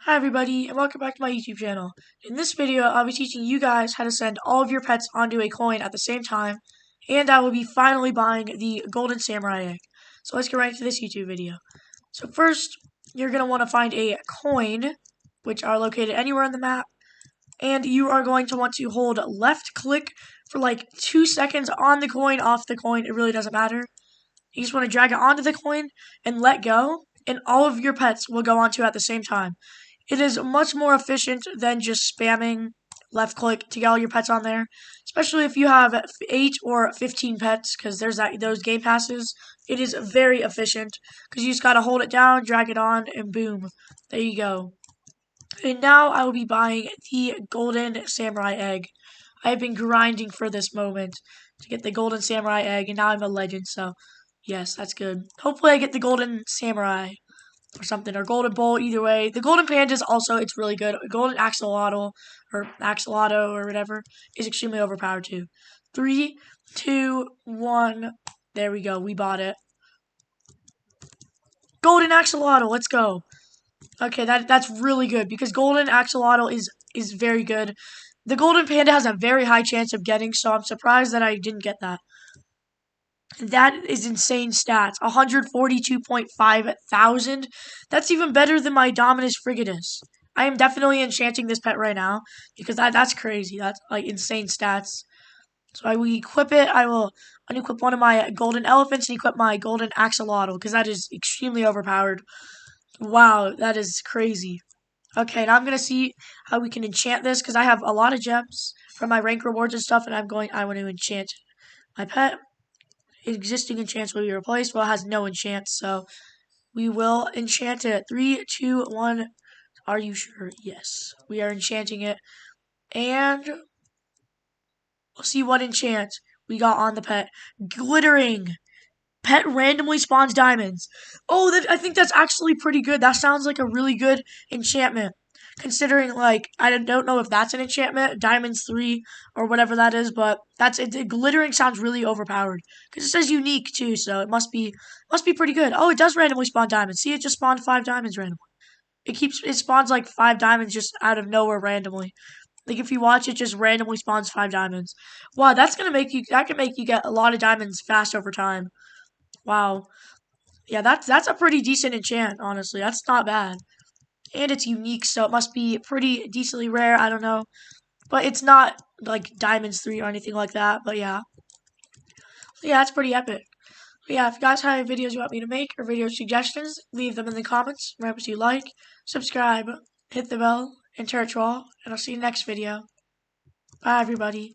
Hi everybody, and welcome back to my YouTube channel. In this video, I'll be teaching you guys how to send all of your pets onto a coin at the same time, and I will be finally buying the golden samurai egg. So let's get right into this YouTube video. So first, you're going to want to find a coin, which are located anywhere on the map, and you are going to want to hold left click for like 2 seconds on the coin, off the coin, it really doesn't matter. You just want to drag it onto the coin and let go, and all of your pets will go onto it at the same time. It is much more efficient than just spamming left click to get all your pets on there, especially if you have 8 or 15 pets, because there's those game passes. It is very efficient because you just gotta hold it down, drag it on, and boom, there you go. And now I will be buying the golden samurai egg. I have been grinding for this moment to get the golden samurai egg, and now I'm a legend, so yes, that's good. Hopefully I get the golden samurai or something, or golden bowl, either way. The golden pandas also, it's really good. Golden axolotl, or axolotl, or whatever, is extremely overpowered too. 3, 2, 1, there we go, we bought it. Golden axolotl, let's go. Okay, that's really good, because golden axolotl is very good. The golden panda has a very high chance of getting, so I'm surprised that I didn't get that. That is insane stats. 142.5 thousand. That's even better than my Dominus Frigitus. I am definitely enchanting this pet right now because that's crazy. That's like insane stats. So I will equip it. I will unequip one of my golden elephants and equip my golden axolotl because that is extremely overpowered. Wow, that is crazy. Okay, now I'm gonna see how we can enchant this because I have a lot of gems from my rank rewards and stuff, and I want to enchant my pet. Existing enchants will be replaced. Well, it has no enchants, so we will enchant it. 3, 2, 1. Are you sure? Yes. We are enchanting it. And we'll see what enchant we got on the pet. Glittering. Pet randomly spawns diamonds. Oh, I think that's actually pretty good. That sounds like a really good enchantment. Considering, like, I don't know if that's an enchantment, Diamonds 3 or whatever that is, but glittering sounds really overpowered. Because it says unique, too, so it must be pretty good. Oh, it does randomly spawn diamonds. See, it just spawned 5 diamonds randomly. It spawns, like, 5 diamonds just out of nowhere randomly. Like, if you watch, it just randomly spawns 5 diamonds. Wow, that can make you get a lot of diamonds fast over time. Wow. Yeah, that's a pretty decent enchant, honestly. That's not bad. And it's unique, so it must be pretty decently rare, I don't know. But it's not like Diamonds 3 or anything like that, but yeah. So yeah, it's pretty epic. But yeah, if you guys have any videos you want me to make or video suggestions, leave them in the comments. Remember to like, subscribe, hit the bell, and turn it on, and I'll see you next video. Bye, everybody.